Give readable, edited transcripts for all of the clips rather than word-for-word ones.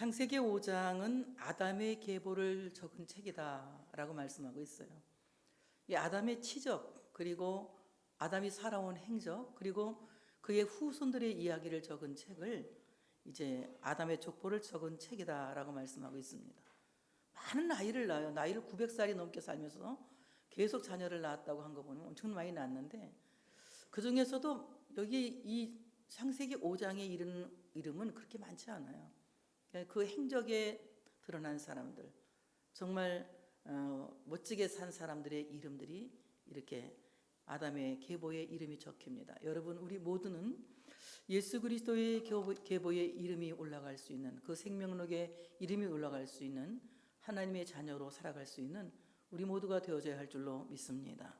창세기 5장은 아담의 계보를 적은 책이다라고 말씀하고 있어요. 이 아담의 치적, 그리고 아담이 살아온 행적, 그리고 그의 후손들의 이야기를 적은 책을 이제 아담의 족보를 적은 책이다라고 말씀하고 있습니다. 많은 나이를 낳아요. 나이를 900살이 넘게 살면서 계속 자녀를 낳았다고 한 거 보면 엄청 많이 낳았는데, 그 중에서도 여기 이 창세기 5장에 이르는 이름은 그렇게 많지 않아요. 그 행적에 드러난 사람들, 정말 멋지게 산 사람들의 이름들이 이렇게 아담의 계보에 이름이 적힙니다. 여러분, 우리 모두는 예수 그리스도의 계보에 이름이 올라갈 수 있는, 그 생명록에 이름이 올라갈 수 있는 하나님의 자녀로 살아갈 수 있는 우리 모두가 되어져야 할 줄로 믿습니다.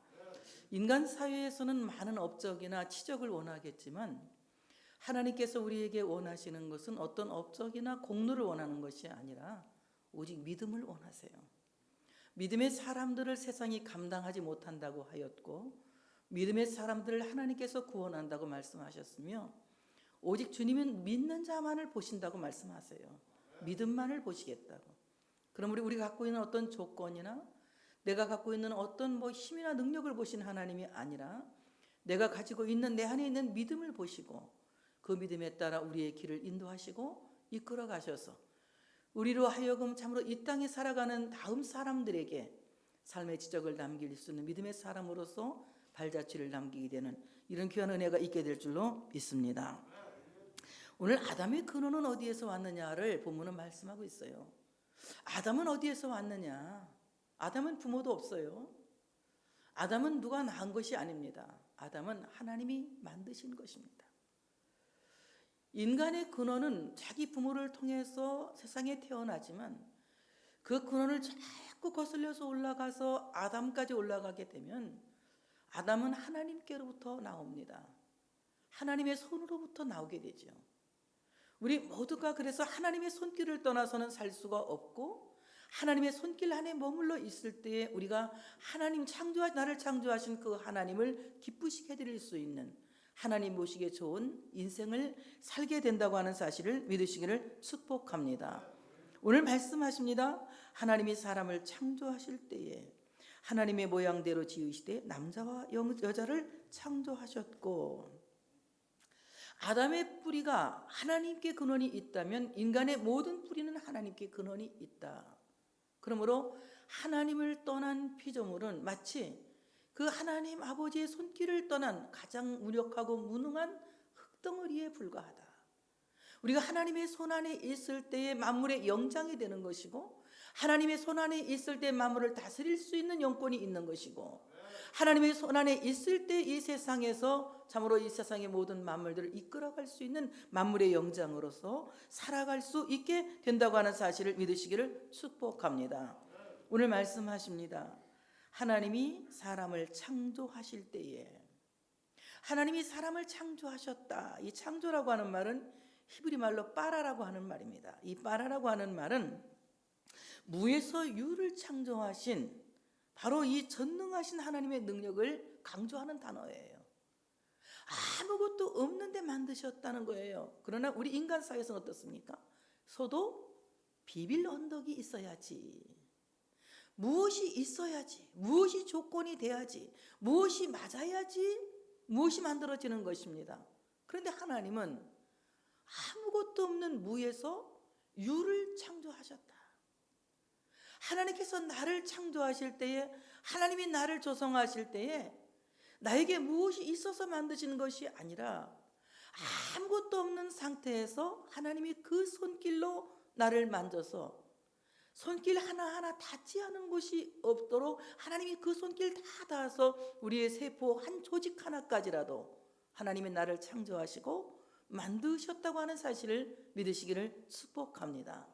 인간 사회에서는 많은 업적이나 치적을 원하겠지만 하나님께서 우리에게 원하시는 것은 어떤 업적이나 공로를 원하는 것이 아니라 오직 믿음을 원하세요. 믿음의 사람들을 세상이 감당하지 못한다고 하였고, 믿음의 사람들을 하나님께서 구원한다고 말씀하셨으며, 오직 주님은 믿는 자만을 보신다고 말씀하세요. 믿음만을 보시겠다고. 그럼 우리가 갖고 있는 어떤 조건이나 내가 갖고 있는 어떤 힘이나 능력을 보신 하나님이 아니라 내가 가지고 있는 내 안에 있는 믿음을 보시고, 그 믿음에 따라 우리의 길을 인도하시고 이끌어 가셔서 우리로 하여금 참으로 이 땅에 살아가는 다음 사람들에게 삶의 지적을 남길 수 있는 믿음의 사람으로서 발자취를 남기게 되는 이런 귀한 은혜가 있게 될 줄로 믿습니다. 오늘 아담의 근원은 어디에서 왔느냐를 본문은 말씀하고 있어요. 아담은 어디에서 왔느냐? 아담은 부모도 없어요. 아담은 누가 낳은 것이 아닙니다. 아담은 하나님이 만드신 것입니다. 인간의 근원은 자기 부모를 통해서 세상에 태어나지만 그 근원을 자꾸 거슬려서 올라가서 아담까지 올라가게 되면 아담은 하나님께로부터 나옵니다. 하나님의 손으로부터 나오게 되죠. 우리 모두가 그래서 하나님의 손길을 떠나서는 살 수가 없고, 하나님의 손길 안에 머물러 있을 때에 우리가 나를 창조하신 그 하나님을 기쁘시게 해드릴 수 있는, 하나님 모시기에 좋은 인생을 살게 된다고 하는 사실을 믿으시기를 축복합니다. 오늘 말씀하십니다. 하나님이 사람을 창조하실 때에 하나님의 모양대로 지으시되 남자와 여자를 창조하셨고, 아담의 뿌리가 하나님께 근원이 있다면 인간의 모든 뿌리는 하나님께 근원이 있다. 그러므로 하나님을 떠난 피조물은 마치 그 하나님 아버지의 손길을 떠난 가장 무력하고 무능한 흙덩어리에 불과하다. 우리가 하나님의 손 안에 있을 때에 만물의 영장이 되는 것이고, 하나님의 손 안에 있을 때 만물을 다스릴 수 있는 영권이 있는 것이고, 하나님의 손 안에 있을 때 이 세상에서 참으로 이 세상의 모든 만물들을 이끌어갈 수 있는 만물의 영장으로서 살아갈 수 있게 된다고 하는 사실을 믿으시기를 축복합니다. 오늘 말씀하십니다. 하나님이 사람을 창조하실 때에, 하나님이 사람을 창조하셨다. 이 창조라고 하는 말은 히브리 말로 빠라라고 하는 말입니다. 이 빠라라고 하는 말은 무에서 유를 창조하신 바로 이 전능하신 하나님의 능력을 강조하는 단어예요. 아무것도 없는데 만드셨다는 거예요. 그러나 우리 인간 사회에서는 어떻습니까? 소도 비빌 언덕이 있어야지, 무엇이 있어야지, 무엇이 조건이 돼야지, 무엇이 맞아야지, 무엇이 만들어지는 것입니다. 그런데 하나님은 아무것도 없는 무에서 유를 창조하셨다. 하나님께서 나를 창조하실 때에, 하나님이 나를 조성하실 때에 나에게 무엇이 있어서 만드신 것이 아니라 아무것도 없는 상태에서 하나님이 그 손길로 나를 만져서 손길 하나하나 닿지 않은 곳이 없도록 하나님이 그 손길 다 닿아서 우리의 세포 한 조직 하나까지라도 하나님이 나를 창조하시고 만드셨다고 하는 사실을 믿으시기를 축복합니다.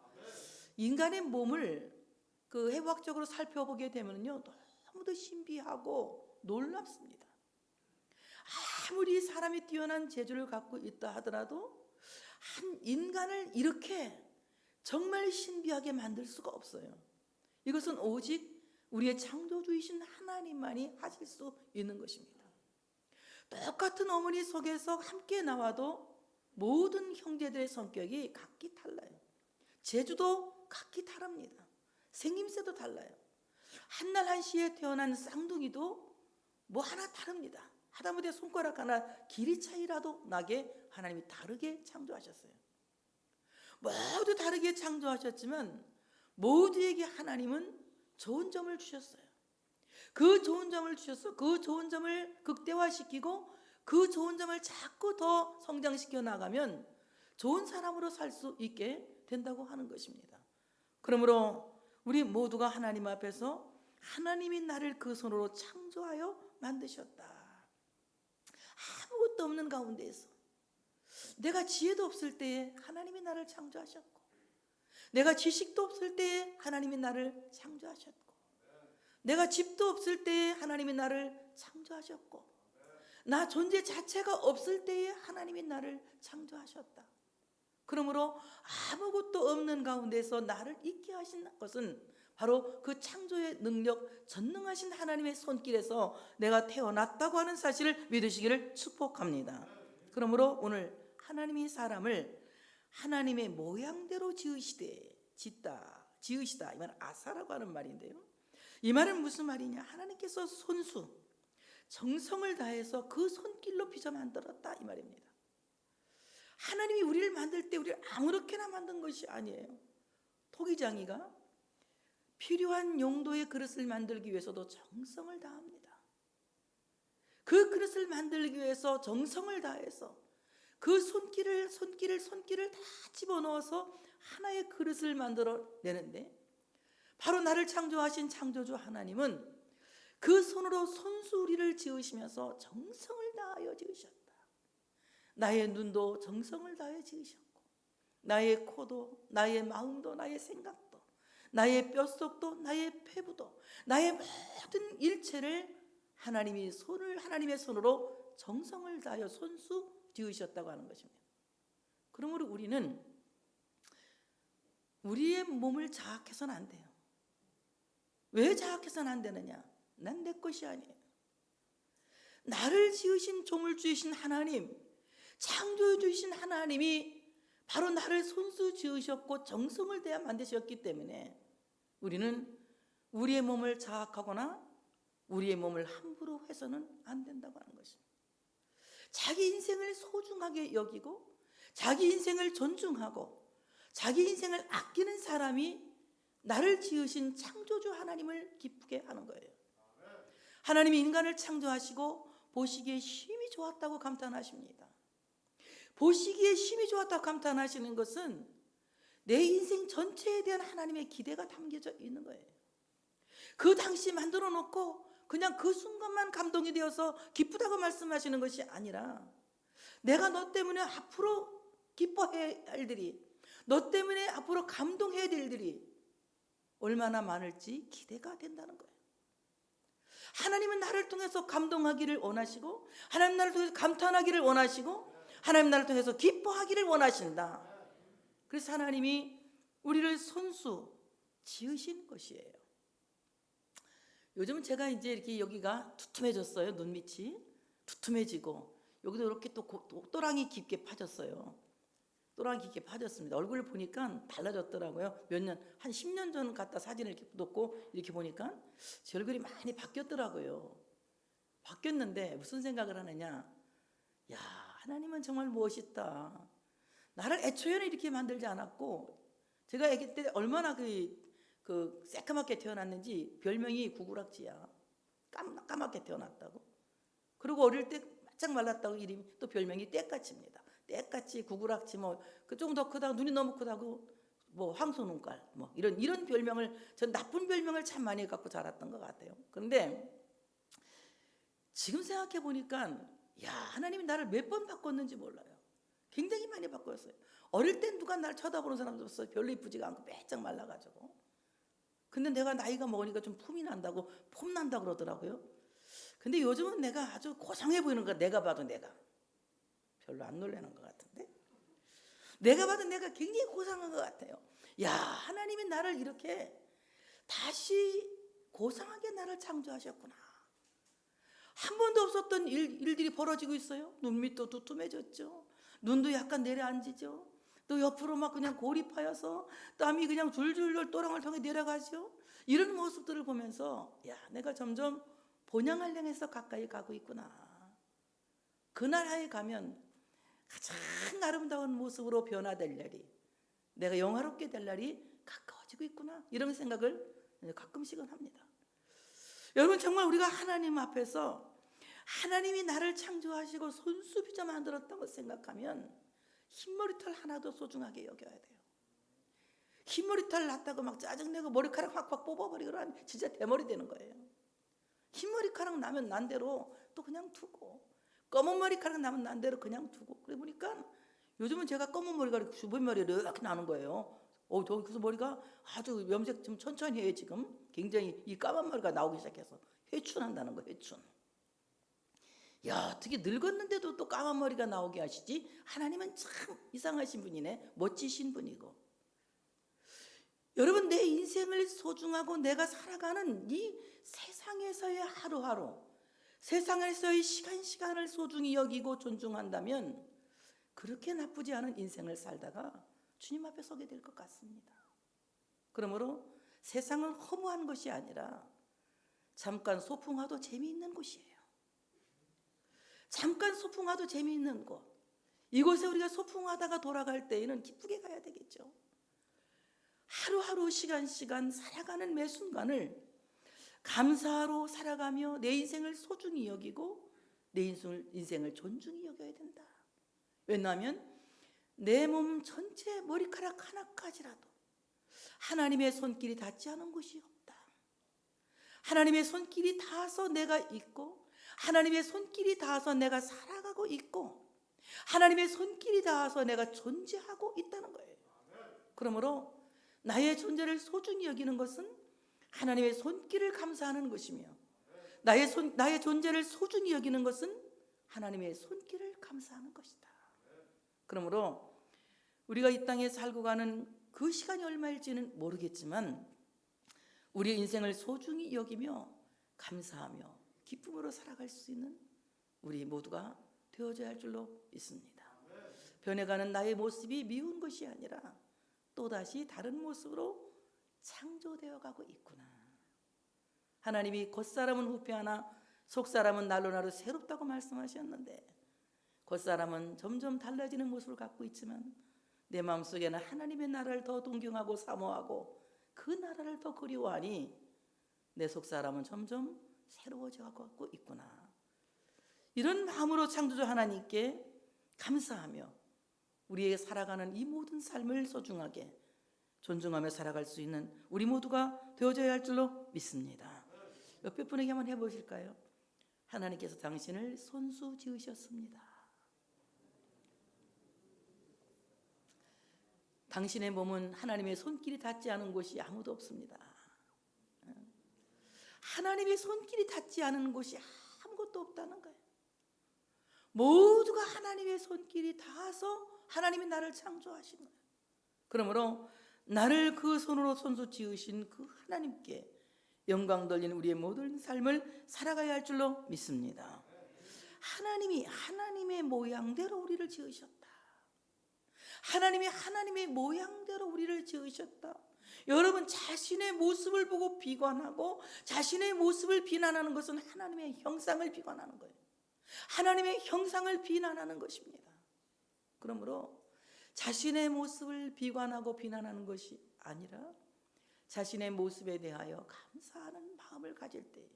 인간의 몸을 해부학적으로 살펴보게 되면요, 너무도 신비하고 놀랍습니다. 아무리 사람이 뛰어난 재주를 갖고 있다 하더라도 한 인간을 이렇게 정말 신비하게 만들 수가 없어요. 이것은 오직 우리의 창조주이신 하나님만이 하실 수 있는 것입니다. 똑같은 어머니 속에서 함께 나와도 모든 형제들의 성격이 각기 달라요. 재주도 각기 다릅니다. 생김새도 달라요. 한날 한시에 태어난 쌍둥이도 뭐 하나 다릅니다. 하다못해 손가락 하나 길이 차이라도 나게 하나님이 다르게 창조하셨어요. 모두 다르게 창조하셨지만 모두에게 하나님은 좋은 점을 주셨어요. 그 좋은 점을 주셔서 그 좋은 점을 극대화시키고 그 좋은 점을 자꾸 더 성장시켜 나가면 좋은 사람으로 살 수 있게 된다고 하는 것입니다. 그러므로 우리 모두가 하나님 앞에서 하나님이 나를 그 손으로 창조하여 만드셨다. 아무것도 없는 가운데에서 내가 지혜도 없을 때에 하나님이 나를 창조하셨고, 내가 지식도 없을 때에 하나님이 나를 창조하셨고, 내가 집도 없을 때에 하나님이 나를 창조하셨고, 나 존재 자체가 없을 때에 하나님이 나를 창조하셨다. 그러므로 아무것도 없는 가운데서 나를 있게 하신 것은 바로 그 창조의 능력, 전능하신 하나님의 손길에서 내가 태어났다고 하는 사실을 믿으시기를 축복합니다. 그러므로 오늘 하나님이 사람을 하나님의 모양대로 지으시다. 이 말은 아사라고 하는 말인데요. 이 말은 무슨 말이냐? 하나님께서 손수, 정성을 다해서 그 손길로 빚어 만들었다 이 말입니다. 하나님이 우리를 만들 때 우리를 아무렇게나 만든 것이 아니에요. 토기장이가 필요한 용도의 그릇을 만들기 위해서도 정성을 다합니다. 그 그릇을 만들기 위해서 정성을 다해서 그 손길을 다 집어넣어서 하나의 그릇을 만들어 내는데, 바로 나를 창조하신 창조주 하나님은 그 손으로 손수리를 지으시면서 정성을 다하여 지으셨다. 나의 눈도 정성을 다해 지으셨고, 나의 코도, 나의 마음도, 나의 생각도, 나의 뼛속도, 나의 폐부도, 나의 모든 일체를 하나님의 손으로 정성을 다하여 손수 지으셨다고 하는 것입니다. 그러므로 우리는 우리의 몸을 자학해서는 안 돼요. 왜 자학해서는 안 되느냐? 난 내 것이 아니에요. 나를 지으신 종을 주신 하나님, 창조해 주신 하나님이 바로 나를 손수 지으셨고 정성을 다해 만드셨기 때문에 우리는 우리의 몸을 자학하거나 우리의 몸을 함부로 해서는 안 된다고 하는 것입니다. 자기 인생을 소중하게 여기고 자기 인생을 존중하고 자기 인생을 아끼는 사람이 나를 지으신 창조주 하나님을 기쁘게 하는 거예요. 하나님이 인간을 창조하시고 보시기에 심히 좋았다고 감탄하십니다. 보시기에 심히 좋았다고 감탄하시는 것은 내 인생 전체에 대한 하나님의 기대가 담겨져 있는 거예요. 그 당시 만들어 놓고 그냥 그 순간만 감동이 되어서 기쁘다고 말씀하시는 것이 아니라, 내가 너 때문에 앞으로 기뻐해야 할 일들이, 너 때문에 앞으로 감동해야 될 일들이 얼마나 많을지 기대가 된다는 거예요. 하나님은 나를 통해서 감동하기를 원하시고, 하나님 나를 통해서 감탄하기를 원하시고, 하나님 나를 통해서 기뻐하기를 원하신다. 그래서 하나님이 우리를 손수 지으신 것이에요. 요즘은 제가 이제 이렇게 여기가 두툼해졌어요. 눈밑이 두툼해지고 여기도 이렇게 또 또랑이 깊게 파졌어요. 또랑이 깊게 파졌습니다. 얼굴을 보니까 달라졌더라고요. 몇 년, 한 10년 전 갖다 사진을 이렇게 놓고 이렇게 보니까 제 얼굴이 많이 바뀌었더라고요. 바뀌었는데 무슨 생각을 하느냐? 야, 하나님은 정말 멋있다. 나를 애초에는 이렇게 만들지 않았고, 제가 아기 때 얼마나 그 새까맣게 태어났는지 별명이 구구락지야. 까맣게 태어났다고. 그리고 어릴 때 바짝 말랐다고 이름이 또 별명이 떼까치입니다. 떼까치, 구구락지, 뭐 그 조금 더 크다고, 눈이 너무 크다고 뭐 황소눈깔, 뭐 이런 별명을, 전 나쁜 별명을 참 많이 갖고 자랐던 것 같아요. 그런데 지금 생각해 보니까 야, 하나님이 나를 몇 번 바꿨는지 몰라요. 굉장히 많이 바꿨어요. 어릴 땐 누가 나를 쳐다보는 사람도 없어요. 별로 이쁘지가 않고 빼짝 말라가지고. 근데 내가 나이가 먹으니까 좀 폼이 난다고, 폼 난다고 그러더라고요. 근데 요즘은 내가 아주 고상해 보이는 거야. 내가 봐도 내가. 별로 안 놀라는 것 같은데. 내가 봐도 내가 굉장히 고상한 것 같아요. 야, 하나님이 나를 이렇게 다시 고상하게 나를 창조하셨구나. 한 번도 없었던 일들이 벌어지고 있어요. 눈밑도 두툼해졌죠. 눈도 약간 내려앉지죠. 또 옆으로 막 그냥 고립하여서 땀이 그냥 줄줄줄 또랑을 통해 내려가죠. 이런 모습들을 보면서 야, 내가 점점 본향을 향해서 가까이 가고 있구나. 그 나라에 가면 가장 아름다운 모습으로 변화될 날이, 내가 영화롭게 될 날이 가까워지고 있구나, 이런 생각을 가끔씩은 합니다. 여러분, 정말 우리가 하나님 앞에서 하나님이 나를 창조하시고 손수비자 만들었다고 생각하면 흰머리털 하나도 소중하게 여겨야 돼요. 흰머리털 났다고 막 짜증내고 머리카락 확확 뽑아버리고 그러면 진짜 대머리 되는 거예요. 흰머리카락 나면 난 대로 또 그냥 두고, 검은 머리카락 나면 난 대로 그냥 두고. 그래 보니까 요즘은 제가 검은 머리가 주변 머리가 이렇게 나는 거예요. 저 그래서 머리가 아주 염색 좀 천천히 해요. 지금 굉장히 이 까만 머리가 나오기 시작해서 회춘한다는 거, 회춘. 야, 어떻게 늙었는데도 또 까만 머리가 나오게 하시지? 하나님은 참 이상하신 분이네. 멋지신 분이고. 여러분, 내 인생을 소중하고 내가 살아가는 이 세상에서의 하루하루, 세상에서의 시간을 소중히 여기고 존중한다면 그렇게 나쁘지 않은 인생을 살다가 주님 앞에 서게 될 것 같습니다. 그러므로 세상은 허무한 것이 아니라 잠깐 소풍와도 재미있는 곳이에요. 잠깐 소풍와도 재미있는 곳, 이곳에 우리가 소풍하다가 돌아갈 때에는 기쁘게 가야 되겠죠. 하루하루 시간 살아가는 매 순간을 감사로 살아가며 내 인생을 소중히 여기고 내 인생을 존중히 여겨야 된다. 왜냐하면 내 몸 전체 머리카락 하나까지라도 하나님의 손길이 닿지 않은 곳이 없다. 하나님의 손길이 닿아서 내가 있고, 하나님의 손길이 닿아서 내가 살아가고 있고, 하나님의 손길이 닿아서 내가 존재하고 있다는 거예요. 그러므로 나의 존재를 소중히 여기는 것은 하나님의 손길을 감사하는 것이며, 나의 존재를 소중히 여기는 것은 하나님의 손길을 감사하는 것이다. 그러므로 우리가 이 땅에 살고 가는 그 시간이 얼마일지는 모르겠지만 우리의 인생을 소중히 여기며 감사하며 기쁨으로 살아갈 수 있는 우리 모두가 되어져야 할 줄로 믿습니다. 변해가는 나의 모습이 미운 것이 아니라 또다시 다른 모습으로 창조되어 가고 있구나. 하나님이 겉사람은 후패하나 속사람은 날로 날로 새롭다고 말씀하셨는데, 겉사람은 점점 달라지는 모습을 갖고 있지만 내 마음속에는 하나님의 나라를 더 동경하고 사모하고 그 나라를 더 그리워하니 내 속사람은 점점 새로워져 가고 있구나. 이런 마음으로 창조주 하나님께 감사하며 우리의 살아가는 이 모든 삶을 소중하게 존중하며 살아갈 수 있는 우리 모두가 되어져야 할 줄로 믿습니다. 옆에 분에게 한번 해보실까요? 하나님께서 당신을 손수 지으셨습니다. 당신의 몸은 하나님의 손길이 닿지 않은 곳이 아무도 없습니다. 하나님의 손길이 닿지 않은 곳이 아무것도 없다는 거예요. 모두가 하나님의 손길이 닿아서 하나님이 나를 창조하신 거예요. 그러므로 나를 그 손으로 손수 지으신 그 하나님께 영광 돌리는 우리의 모든 삶을 살아가야 할 줄로 믿습니다. 하나님이 하나님의 모양대로 우리를 지으셨다. 하나님의 모양대로 우리를 지으셨다. 여러분, 자신의 모습을 보고 비관하고 자신의 모습을 비난하는 것은 하나님의 형상을 비관하는 거예요. 하나님의 형상을 비난하는 것입니다. 그러므로 자신의 모습을 비관하고 비난하는 것이 아니라 자신의 모습에 대하여 감사하는 마음을 가질 때에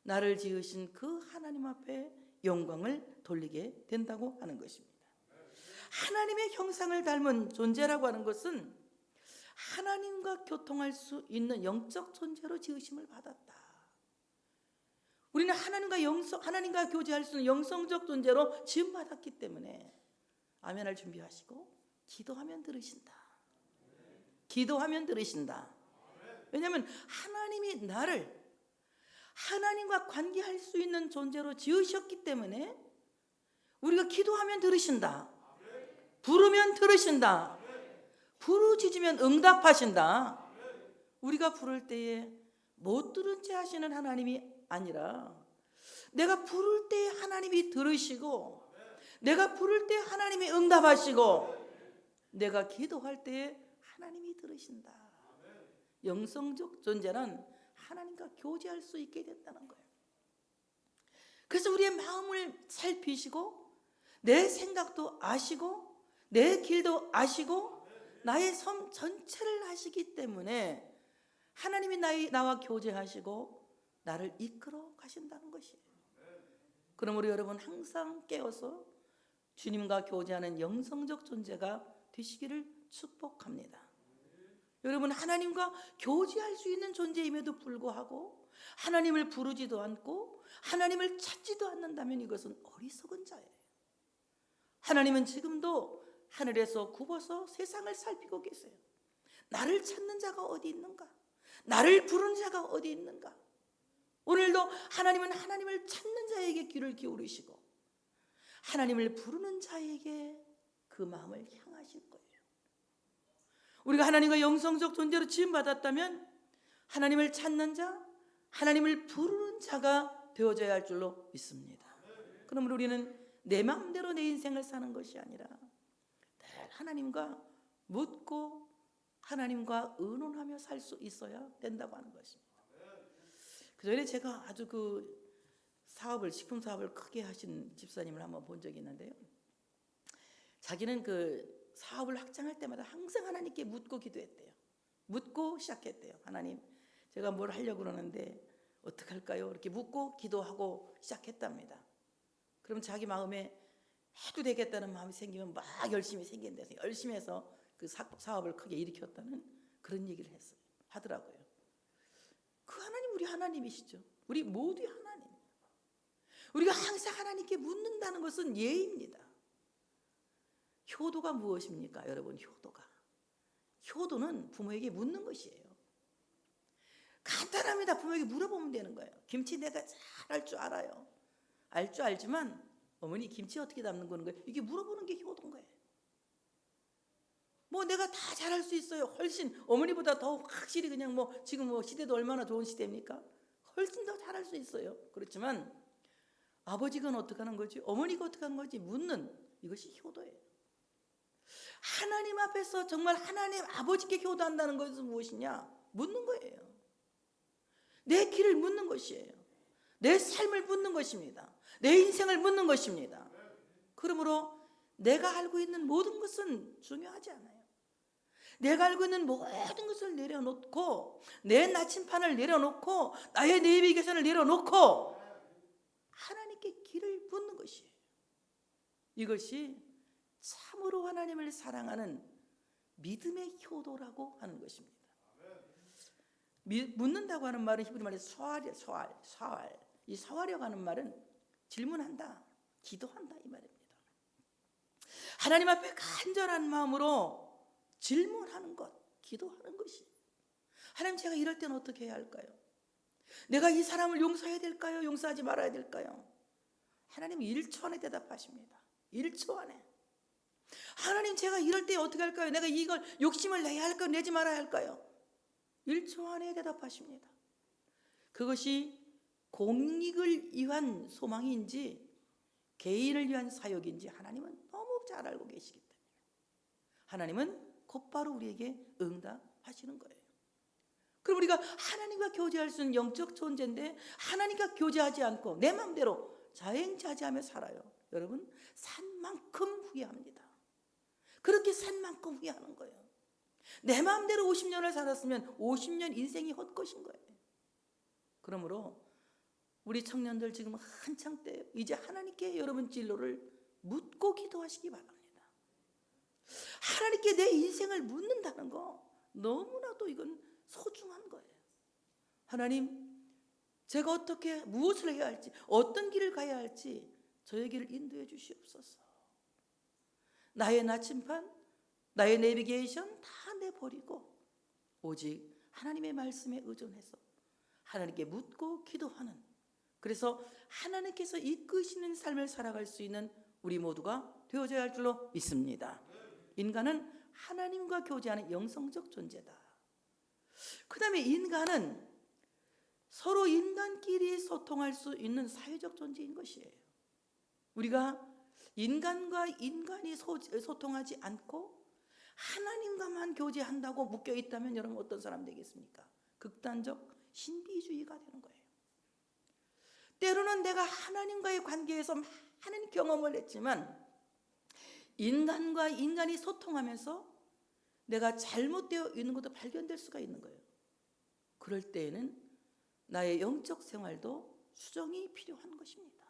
나를 지으신 그 하나님 앞에 영광을 돌리게 된다고 하는 것입니다. 하나님의 형상을 닮은 존재라고 하는 것은 하나님과 교통할 수 있는 영적 존재로 지으심을 받았다. 우리는 하나님과 교제할 수 있는 영성적 존재로 지음받았기 때문에 아멘을 준비하시고 기도하면 들으신다. 기도하면 들으신다. 왜냐하면 하나님이 나를 하나님과 관계할 수 있는 존재로 지으셨기 때문에 우리가 기도하면 들으신다. 부르면 들으신다. 부르짖으면 응답하신다. 우리가 부를 때에 못 들은 채 하시는 하나님이 아니라 내가 부를 때에 하나님이 들으시고 내가 부를 때 하나님이 응답하시고 내가 기도할 때에 하나님이 들으신다. 영성적 존재는 하나님과 교제할 수 있게 된다는 거예요. 그래서 우리의 마음을 살피시고 내 생각도 아시고 내 길도 아시고 나의 삶 전체를 아시기 때문에 하나님이 나와 교제하시고 나를 이끌어 가신다는 것이에요. 그러므로 여러분 항상 깨어서 주님과 교제하는 영성적 존재가 되시기를 축복합니다. 여러분 하나님과 교제할 수 있는 존재임에도 불구하고 하나님을 부르지도 않고 하나님을 찾지도 않는다면 이것은 어리석은 자예요. 하나님은 지금도 하늘에서 굽어서 세상을 살피고 계세요. 나를 찾는 자가 어디 있는가? 나를 부르는 자가 어디 있는가? 오늘도 하나님은 하나님을 찾는 자에게 귀를 기울이시고 하나님을 부르는 자에게 그 마음을 향하실 거예요. 우리가 하나님과 영성적 존재로 지음받았다면 하나님을 찾는 자, 하나님을 부르는 자가 되어져야 할 줄로 믿습니다. 그러므로 우리는 내 마음대로 내 인생을 사는 것이 아니라 늘 하나님과 묻고 하나님과 의논하며 살 수 있어야 된다고 하는 것입니다. 그전에 제가 아주 식품 사업을 크게 하신 집사님을 한번 본 적이 있는데요. 자기는 그 사업을 확장할 때마다 항상 하나님께 묻고 기도했대요. 묻고 시작했대요. 하나님, 제가 뭘 하려고 그러는데 어떻게 할까요? 이렇게 묻고 기도하고 시작했답니다. 그럼 자기 마음에 해도 되겠다는 마음이 생기면 막 열심히 생긴대서 열심히 해서 그 사업을 크게 일으켰다는 그런 얘기를 하더라고요. 그 하나님 우리 하나님이시죠. 우리 모두의 하나님. 우리가 항상 하나님께 묻는다는 것은 예입니다. 효도가 무엇입니까? 여러분, 효도는 부모에게 묻는 것이에요. 간단합니다. 부모에게 물어보면 되는 거예요. 김치 내가 잘 할 줄 알아요. 알 줄 알지만 어머니 김치 어떻게 담는 거예요? 이게 물어보는 게 효도인 거예요. 내가 다 잘할 수 있어요. 훨씬 어머니보다 더 확실히 그냥 지금 시대도 얼마나 좋은 시대입니까? 훨씬 더 잘할 수 있어요. 그렇지만 아버지가 어떻게 하는 거지? 어머니가 어떻게 하는 거지? 묻는 이것이 효도예요. 하나님 앞에서 정말 하나님 아버지께 효도한다는 것은 무엇이냐? 묻는 거예요. 내 길을 묻는 것이에요. 내 삶을 묻는 것입니다. 내 인생을 묻는 것입니다. 그러므로 내가 알고 있는 모든 것은 중요하지 않아요. 내가 알고 있는 모든 것을 내려놓고 내 나침판을 내려놓고 나의 내비게이션을 내려놓고 하나님께 길을 묻는 것이에요. 이것이 참으로 하나님을 사랑하는 믿음의 효도라고 하는 것입니다. 묻는다고 하는 말은 히브리 말에 서알. 이 서알이라고 하는 말은 질문한다, 기도한다 이 말입니다. 하나님 앞에 간절한 마음으로 질문하는 것, 기도하는 것이. 하나님, 제가 이럴 때는 어떻게 해야 할까요? 내가 이 사람을 용서해야 될까요? 용서하지 말아야 될까요? 하나님은 1초 안에 대답하십니다. 1초 안에. 하나님, 제가 이럴 때 어떻게 할까요? 내가 이걸 욕심을 내야 할까요? 내지 말아야 할까요? 1초 안에 대답하십니다. 그것이 공익을 위한 소망인지 개인을 위한 사역인지 하나님은 너무 잘 알고 계시기 때문에 하나님은 곧바로 우리에게 응답하시는 거예요. 그럼 우리가 하나님과 교제할 수 있는 영적 존재인데 하나님과 교제하지 않고 내 마음대로 자행자제하며 살아요. 여러분, 산만큼 후회합니다. 그렇게 산만큼 후회하는 거예요. 내 마음대로 50년을 살았으면 50년 인생이 헛것인 거예요. 그러므로 우리 청년들 지금 한창 때 이제 하나님께 여러분 진로를 묻고 기도하시기 바랍니다. 하나님께 내 인생을 묻는다는 거 너무나도 이건 소중한 거예요. 하나님, 제가 어떻게 무엇을 해야 할지 어떤 길을 가야 할지 저에게를 인도해 주시옵소서. 나의 나침판, 나의 내비게이션 다 내버리고 오직 하나님의 말씀에 의존해서 하나님께 묻고 기도하는, 그래서 하나님께서 이끄시는 삶을 살아갈 수 있는 우리 모두가 되어져야 할 줄로 믿습니다. 인간은 하나님과 교제하는 영성적 존재다. 그 다음에 인간은 서로 인간끼리 소통할 수 있는 사회적 존재인 것이에요. 우리가 인간과 인간이 소통하지 않고 하나님과만 교제한다고 묶여 있다면 여러분 어떤 사람 되겠습니까? 극단적 신비주의가 되는 거예요. 때로는 내가 하나님과의 관계에서 많은 경험을 했지만 인간과 인간이 소통하면서 내가 잘못되어 있는 것도 발견될 수가 있는 거예요. 그럴 때에는 나의 영적 생활도 수정이 필요한 것입니다.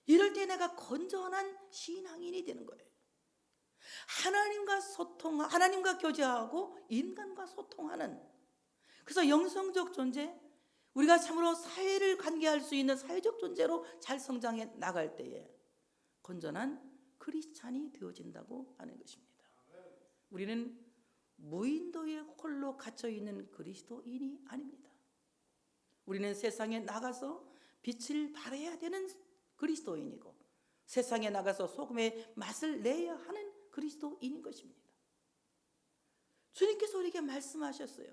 이럴 때 내가 건전한 신앙인이 되는 거예요. 하나님과 교제하고 인간과 소통하는, 그래서 영성적 존재, 우리가 참으로 사회를 관계할 수 있는 사회적 존재로 잘 성장해 나갈 때에 건전한 크리스찬이 되어진다고 하는 것입니다. 우리는 무인도에 홀로 갇혀 있는 그리스도인이 아닙니다. 우리는 세상에 나가서 빛을 발해야 되는 그리스도인이고 세상에 나가서 소금의 맛을 내야 하는 그리스도인인 것입니다. 주님께서 우리에게 말씀하셨어요.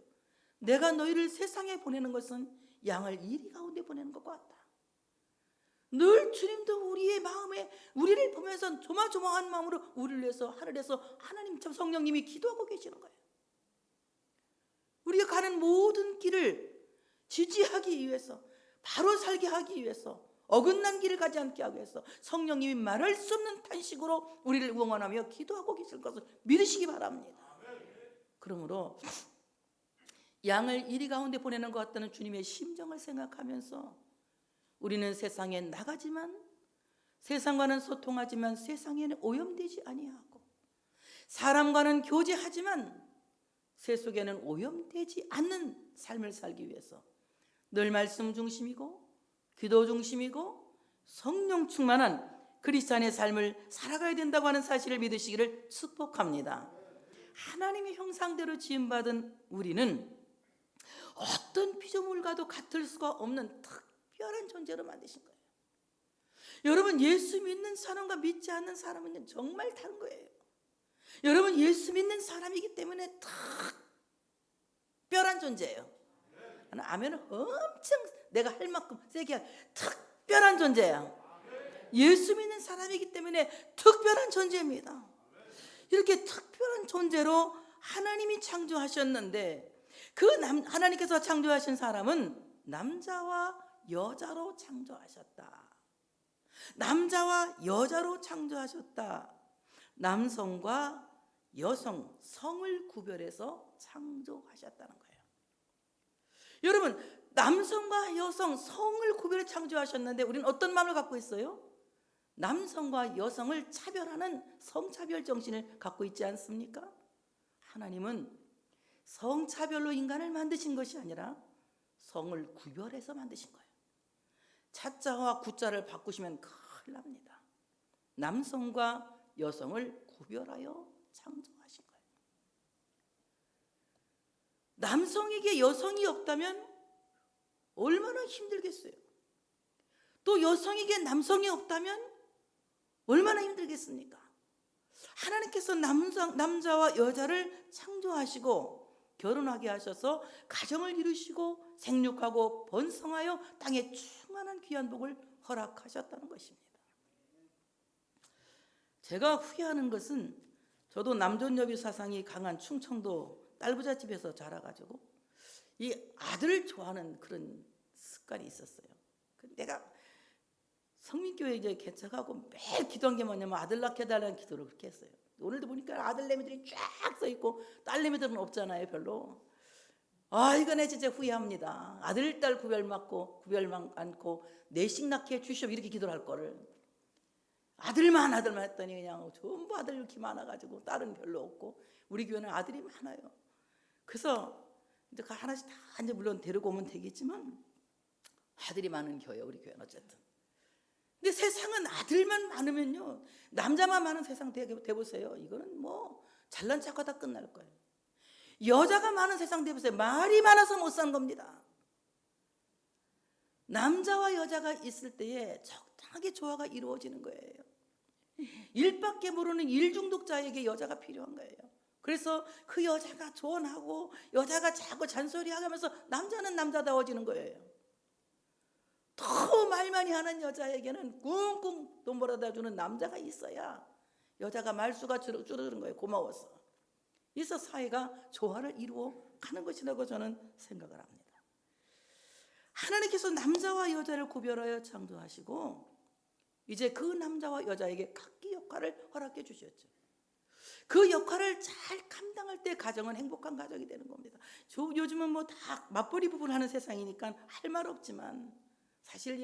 내가 너희를 세상에 보내는 것은 양을 이리 가운데 보내는 것과 같다. 늘 주님도 우리의 마음에 우리를 보면서 조마조마한 마음으로 우리를 위해서 하늘에서 하나님 참 성령님이 기도하고 계시는 거예요. 우리가 가는 모든 길을 지지하기 위해서, 바로 살게 하기 위해서, 어긋난 길을 가지 않게 하기 위해서 성령님이 말할 수 없는 탄식으로 우리를 응원하며 기도하고 계실 것을 믿으시기 바랍니다. 그러므로 양을 이리 가운데 보내는 것 같다는 주님의 심정을 생각하면서 우리는 세상에 나가지만, 세상과는 소통하지만 세상에는 오염되지 아니하고, 사람과는 교제하지만 세 속에는 오염되지 않는 삶을 살기 위해서 늘 말씀 중심이고 기도 중심이고 성령 충만한 크리스찬의 삶을 살아가야 된다고 하는 사실을 믿으시기를 축복합니다. 하나님의 형상대로 지음받은 우리는 어떤 피조물과도 같을 수가 없는 특별한 존재로 만드신 거예요. 여러분, 예수 믿는 사람과 믿지 않는 사람은 정말 다른 거예요. 여러분, 예수 믿는 사람이기 때문에 특별한 존재예요. 아멘은 엄청 내가 할 만큼 세게 할 특별한 존재예요. 예수 믿는 사람이기 때문에 특별한 존재입니다. 이렇게 특별한 존재로 하나님이 창조하셨는데, 하나님께서 창조하신 사람은 남자와 여자로 창조하셨다. 남자와 여자로 창조하셨다. 남성과 여성, 성을 구별해서 창조하셨다는 거예요. 여러분, 남성과 여성, 성을 구별해 창조하셨는데 우리는 어떤 마음을 갖고 있어요? 남성과 여성을 차별하는 성차별 정신을 갖고 있지 않습니까? 하나님은 성차별로 인간을 만드신 것이 아니라 성을 구별해서 만드신 거예요. 차자와 구자를 바꾸시면 큰일 납니다. 남성과 여성을 구별하여 창조하신 거예요. 남성에게 여성이 없다면 얼마나 힘들겠어요. 또 여성에게 남성이 없다면 얼마나 힘들겠습니까? 하나님께서 남자와 여자를 창조하시고 결혼하게 하셔서 가정을 이루시고 생육하고 번성하여 땅에 충만한 귀한 복을 허락하셨다는 것입니다. 제가 후회하는 것은, 저도 남존여비 사상이 강한 충청도 딸부잣집에서 자라가지고 이 아들을 좋아하는 그런 습관이 있었어요. 내가 성민교회 이제 개척하고 매일 기도한 게 뭐냐면 아들 낳게 해달라는 기도를 그렇게 했어요. 오늘도 보니까 아들내미들이 쫙 써 있고 딸내미들은 없잖아요, 별로. 이거 내 진짜 후회합니다. 아들, 딸 구별 않고 내식 낳게 해주시오, 이렇게 기도를 할 거를. 아들만 했더니 그냥 전부 아들 이렇게 많아가지고 딸은 별로 없고, 우리 교회는 아들이 많아요. 그래서 이제 하나씩 다 이제 물론 데리고 오면 되겠지만 아들이 많은 교회예요, 우리 교회는 어쨌든. 근데 세상은 아들만 많으면요, 남자만 많은 세상 돼보세요. 이거는 뭐 잘난 척하다 끝날 거예요. 여자가 많은 세상 돼보세요. 말이 많아서 못 사는 겁니다. 남자와 여자가 있을 때에 적당하게 조화가 이루어지는 거예요. 일밖에 모르는 일중독자에게 여자가 필요한 거예요. 그래서 그 여자가 조언하고 여자가 자꾸 잔소리하면서 남자는 남자다워지는 거예요. 더 말 많이 하는 여자에게는 꿍꿍 돈 벌어다 주는 남자가 있어야 여자가 말수가 줄어드는 거예요. 고마워서. 그래서 사회가 조화를 이루어 가는 것이라고 저는 생각을 합니다. 하나님께서 남자와 여자를 구별하여 창조하시고 이제 그 남자와 여자에게 각기 역할을 허락해 주셨죠. 그 역할을 잘 감당할 때 가정은 행복한 가정이 되는 겁니다. 요즘은 뭐 다 맞벌이 부부를 하는 세상이니까 할 말 없지만 사실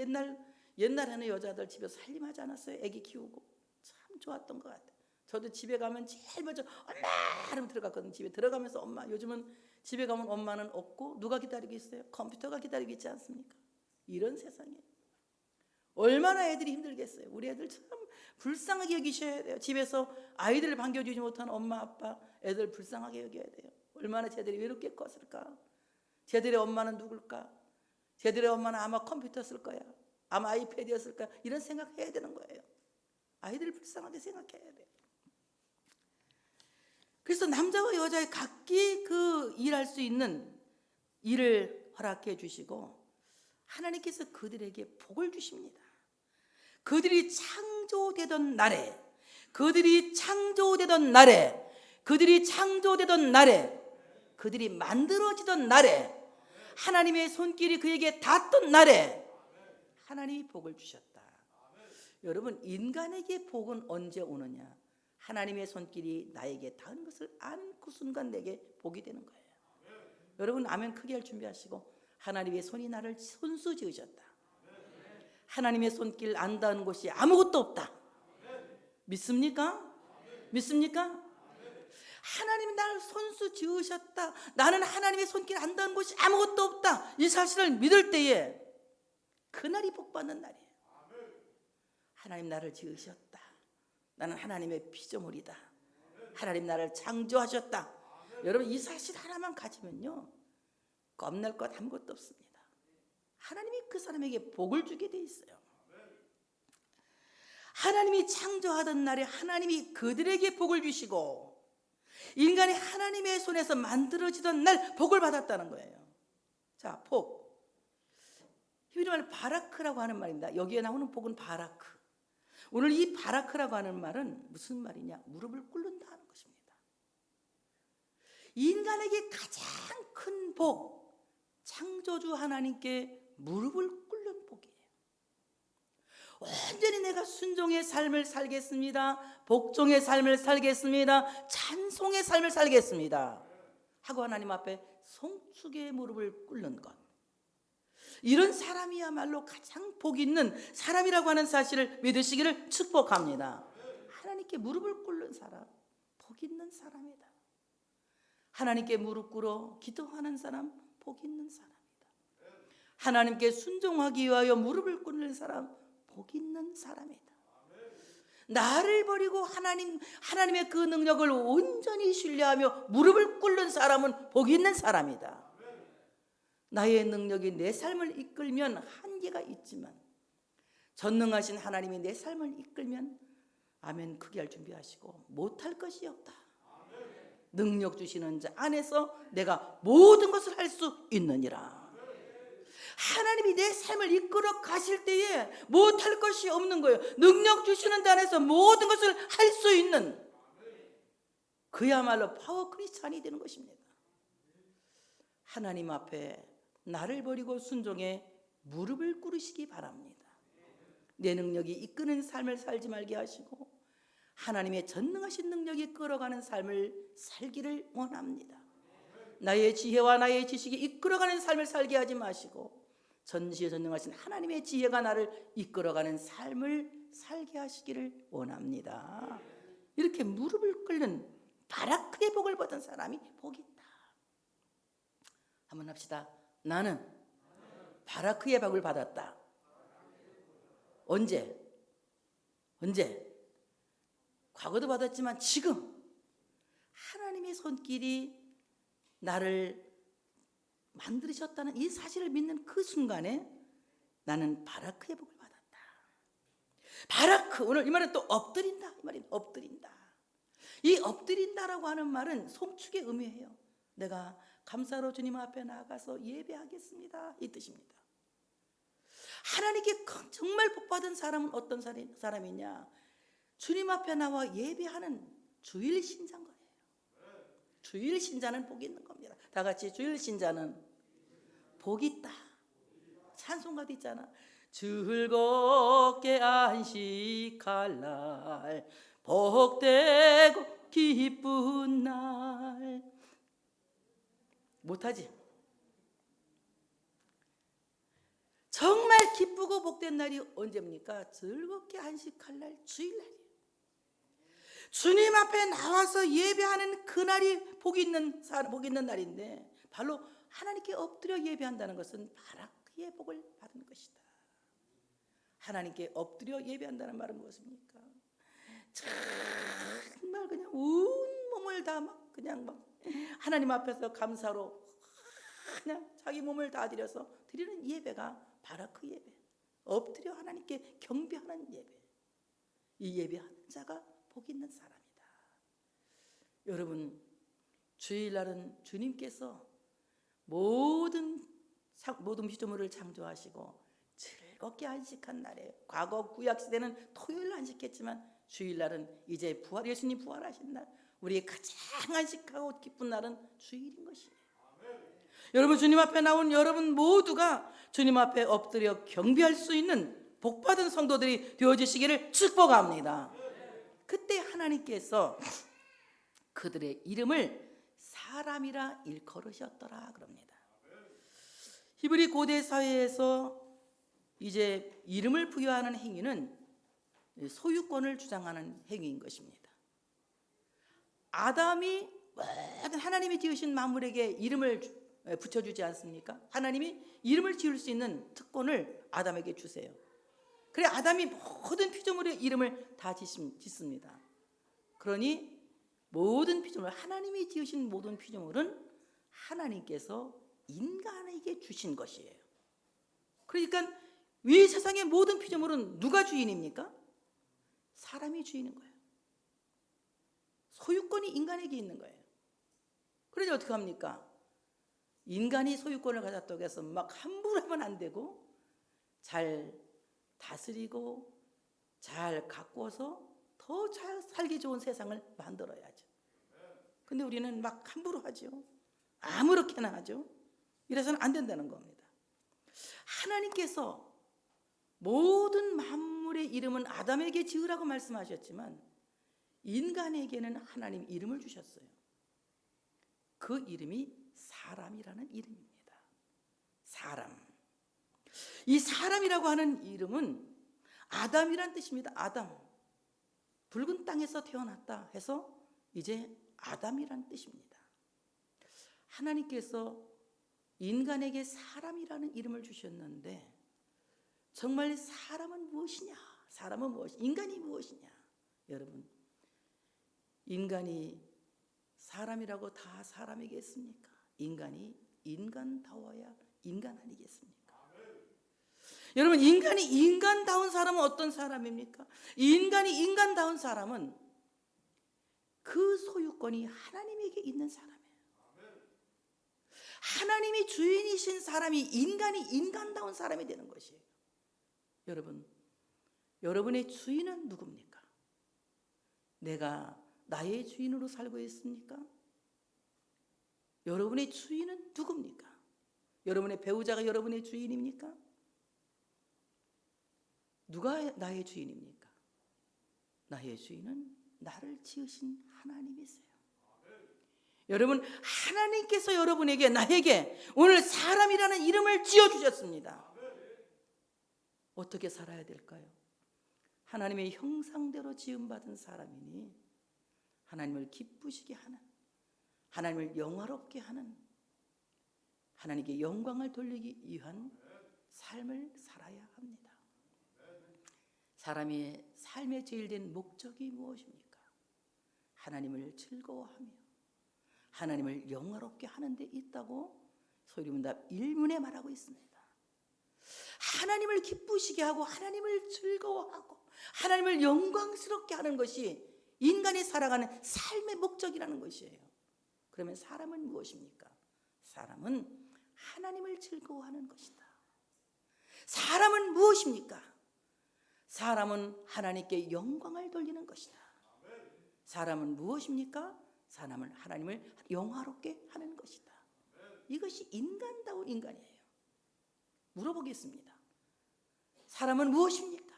옛날에는 여자들 집에서 살림하지 않았어요. 아기 키우고 참 좋았던 것 같아요. 저도 집에 가면 제일 먼저 엄마 하면 들어갔거든요. 집에 들어가면서 엄마. 요즘은 집에 가면 엄마는 없고 누가 기다리고 있어요? 컴퓨터가 기다리고 있지 않습니까? 이런 세상이에요. 얼마나 애들이 힘들겠어요. 우리 애들 참 불쌍하게 여기셔야 돼요. 집에서 아이들을 반겨주지 못하는 엄마 아빠 애들 불쌍하게 여겨야 돼요. 얼마나 쟤들이 외롭게 컸을까. 쟤들의 엄마는 누굴까. 쟤들의 엄마는 아마 컴퓨터 쓸 거야. 아마 아이패드였을 거야. 이런 생각해야 되는 거예요. 아이들을 불쌍하게 생각해야 돼요. 그래서 남자와 여자의 각기 그 일할 수 있는 일을 허락해 주시고 하나님께서 그들에게 복을 주십니다. 그들이 창조되던 날에 그들이 만들어지던 날에 하나님의 손길이 그에게 닿았던 날에 하나님이 복을 주셨다. 여러분, 인간에게 복은 언제 오느냐? 하나님의 손길이 나에게 닿은 것을 아는 그 순간 내게 복이 되는 거예요. 여러분, 아멘 크게 할 준비하시고, 하나님의 손이 나를 손수 지으셨다. 하나님의 손길 안 닿은 곳이 아무것도 없다. 믿습니까? 믿습니까? 하나님이 나를 손수 지으셨다. 나는 하나님의 손길 안 닿은 곳이 아무것도 없다. 이 사실을 믿을 때에 그날이 복받는 날이에요. 하나님 나를 지으셨다. 나는 하나님의 피조물이다. 하나님 나를 창조하셨다. 여러분, 이 사실 하나만 가지면요 겁날 것 아무것도 없습니다. 하나님이 그 사람에게 복을 주게 돼 있어요. 하나님이 창조하던 날에 하나님이 그들에게 복을 주시고 인간이 하나님의 손에서 만들어지던 날 복을 받았다는 거예요. 자, 복. 히브리 말 바라크라고 하는 말입니다. 여기에 나오는 복은 바라크. 오늘 이 바라크라고 하는 말은 무슨 말이냐? 무릎을 꿇는다 하는 것입니다. 인간에게 가장 큰 복, 창조주 하나님께 무릎을 꿇는 복이에요. 온전히 내가 순종의 삶을 살겠습니다. 복종의 삶을 살겠습니다. 찬송의 삶을 살겠습니다 하고 하나님 앞에 송축의 무릎을 꿇는 것, 이런 사람이야말로 가장 복 있는 사람이라고 하는 사실을 믿으시기를 축복합니다. 하나님께 무릎을 꿇는 사람, 복 있는 사람이다. 하나님께 무릎 꿇어 기도하는 사람, 복 있는 사람이다. 하나님께 순종하기 위하여 무릎을 꿇는 사람, 복 있는 사람이다. 나를 버리고 하나님의 그 능력을 온전히 신뢰하며 무릎을 꿇는 사람은 복 있는 사람이다. 나의 능력이 내 삶을 이끌면 한계가 있지만 전능하신 하나님이 내 삶을 이끌면 아멘 크게 할 준비하시고 못할 것이 없다. 능력 주시는 자 안에서 내가 모든 것을 할 수 있느니라. 하나님이 내 삶을 이끌어 가실 때에 못할 것이 없는 거예요. 능력 주시는 자 안에서 모든 것을 할 수 있는 그야말로 파워 크리스찬이 되는 것입니다. 하나님 앞에 나를 버리고 순종해 무릎을 꿇으시기 바랍니다. 내 능력이 이끄는 삶을 살지 말게 하시고 하나님의 전능하신 능력이 끌어가는 삶을 살기를 원합니다. 나의 지혜와 나의 지식이 이끌어가는 삶을 살게 하지 마시고 전지에 전능하신 하나님의 지혜가 나를 이끌어가는 삶을 살게 하시기를 원합니다. 이렇게 무릎을 꿇는 바라크의 복을 받은 사람이 복이 있다. 한번 합시다. 나는 바라크의 복을 받았다. 언제? 과거도 받았지만 지금 하나님의 손길이 나를 만드셨다는 이 사실을 믿는 그 순간에 나는 바라크의 복을 받았다. 바라크, 오늘 이 말은 또 엎드린다. 이 말이 엎드린다. 이 엎드린다라고 하는 말은 송축의 의미예요. 내가 감사로 주님 앞에 나가서 예배하겠습니다, 이 뜻입니다. 하나님께 정말 복받은 사람은 어떤 사람이냐? 주님 앞에 나와 예배하는 주일 신자인 거예요. 주일 신자는 복이 있는 겁니다. 다 같이 주일 신자는 복이 있다. 찬송가도 있잖아. 즐겁게 안식할 날, 복되고 기쁜 날. 못하지? 정말 기쁘고 복된 날이 언제입니까? 즐겁게 안식할 날, 주일날이에요. 주님 앞에 나와서 예배하는 그날이 복이 있는 날인데, 바로 하나님께 엎드려 예배한다는 것은 바라크의 복을 받은 것이다. 하나님께 엎드려 예배한다는 말은 무엇입니까? 정말 그냥 온 몸을 다 막 그냥 막 하나님 앞에서 감사로 그냥 자기 몸을 다 드려서 드리는 예배가 바라크 예배, 엎드려 하나님께 경배하는 예배. 이 예배하는 자가 복 있는 사람이다. 여러분, 주일날은 주님께서 모든 피조물을 창조하시고 즐겁게 안식한 날이에요. 과거 구약 시대는 토요일 안식했지만 주일날은 이제 예수님 부활하신 날, 우리의 가장 안식하고 기쁜 날은 주일인 것이에요. 여러분, 주님 앞에 나온 여러분 모두가 주님 앞에 엎드려 경배할 수 있는 복받은 성도들이 되어주시기를 축복합니다. 그때 하나님께서 그들의 이름을 사람이라 일컬으셨더라 그럽니다. 히브리 고대 사회에서 이제 이름을 부여하는 행위는 소유권을 주장하는 행위인 것입니다. 아담이 하나님이 지으신 만물에게 이름을 붙여주지 않습니까? 하나님이 이름을 지을 수 있는 특권을 아담에게 주세요. 그래 아담이 모든 피조물의 이름을 다 짓습니다. 그러니 모든 피조물, 하나님이 지으신 모든 피조물은 하나님께서 인간에게 주신 것이에요. 그러니까 이 세상의 모든 피조물은 누가 주인입니까? 사람이 주인인 거예요. 소유권이 인간에게 있는 거예요. 그러니 어떻게 합니까? 인간이 소유권을 가졌다고 해서 막 함부로 하면 안 되고 잘 다스리고 잘 가꾸어서 더 잘 살기 좋은 세상을 만들어야죠. 근데 우리는 막 함부로 하죠. 아무렇게나 하죠. 이래서는 안 된다는 겁니다. 하나님께서 모든 만물의 이름은 아담에게 지으라고 말씀하셨지만 인간에게는 하나님 이름을 주셨어요. 그 이름이 사람이라는 이름입니다. 사람. 이 사람이라고 하는 이름은 아담이란 뜻입니다. 아담. 붉은 땅에서 태어났다 해서 이제 아담이란 뜻입니다. 하나님께서 인간에게 사람이라는 이름을 주셨는데 정말 사람은 무엇이냐? 사람은 무엇이냐? 인간이 무엇이냐? 여러분, 인간이 사람이라고 다 사람이겠습니까? 인간이 인간다워야 인간 아니겠습니까? 여러분, 인간이 인간다운 사람은 어떤 사람입니까? 인간이 인간다운 사람은 그 소유권이 하나님에게 있는 사람이에요. 하나님이 주인이신 사람이 인간이 인간다운 사람이 되는 것이에요. 여러분, 여러분의 주인은 누굽니까? 내가 나의 주인으로 살고 있습니까? 여러분의 주인은 누굽니까? 여러분의 배우자가 여러분의 주인입니까? 누가 나의 주인입니까? 나의 주인은 나를 지으신 하나님이세요. 여러분, 하나님께서 여러분에게, 나에게 오늘 사람이라는 이름을 지어주셨습니다. 어떻게 살아야 될까요? 하나님의 형상대로 지음받은 사람이니 하나님을 기쁘시게 하는, 하나님을 영화롭게 하는, 하나님께 영광을 돌리기 위한 삶을 살아야 합니다. 사람의 삶의 제일 된 목적이 무엇입니까? 하나님을 즐거워하며 하나님을 영화롭게 하는 데 있다고 소리문답 1문에 말하고 있습니다. 하나님을 기쁘시게 하고 하나님을 즐거워하고 하나님을 영광스럽게 하는 것이 인간이 살아가는 삶의 목적이라는 것이에요. 그러면 사람은 무엇입니까? 사람은 하나님을 즐거워하는 것이다. 사람은 무엇입니까? 사람은 하나님께 영광을 돌리는 것이다. 사람은 무엇입니까? 사람을 하나님을 영화롭게 하는 것이다. 이것이 인간다운 인간이에요. 물어보겠습니다. 사람은 무엇입니까?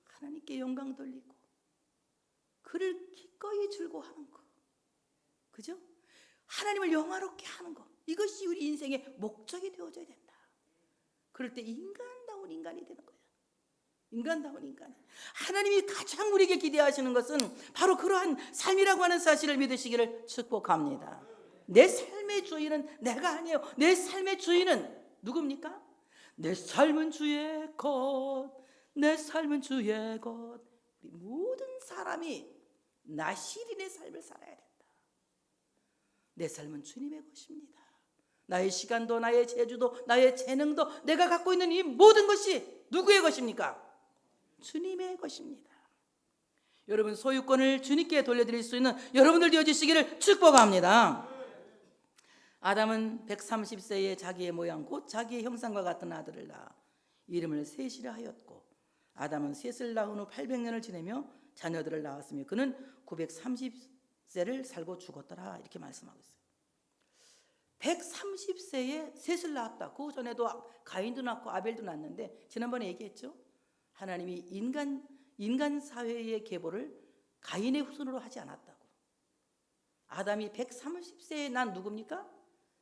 하나님께 영광 돌리고 그를 기꺼이 즐거워하는 것, 그죠? 하나님을 영화롭게 하는 것, 이것이 우리 인생의 목적이 되어져야 된다. 그럴 때 인간다운 인간이 되는 거예요. 인간다운 인간. 하나님이 가장 우리에게 기대하시는 것은 바로 그러한 삶이라고 하는 사실을 믿으시기를 축복합니다. 내 삶의 주인은 내가 아니에요. 내 삶의 주인은 누굽니까? 내 삶은 주의 것, 내 삶은 주의 것. 우리 모든 사람이 나 시린의 삶을 살아야 된다. 내 삶은 주님의 것입니다. 나의 시간도, 나의 재주도, 나의 재능도, 내가 갖고 있는 이 모든 것이 누구의 것입니까? 주님의 것입니다. 여러분, 소유권을 주님께 돌려드릴 수 있는 여러분들 되어주시기를 축복합니다. 아담은 130세에 자기의 모양 곧 자기의 형상과 같은 아들을 낳아 이름을 셋이라 하였고, 아담은 셋을 낳은 후 800년을 지내며 자녀들을 낳았으며 그는 930세를 살고 죽었더라. 이렇게 말씀하고 있어요. 130세에 셋을 낳았다. 그 전에도 가인도 낳고 아벨도 낳았는데 지난번에 얘기했죠. 하나님이 인간 사회의 계보를 가인의 후손으로 하지 않았다고. 아담이 130세에 난 누굽니까?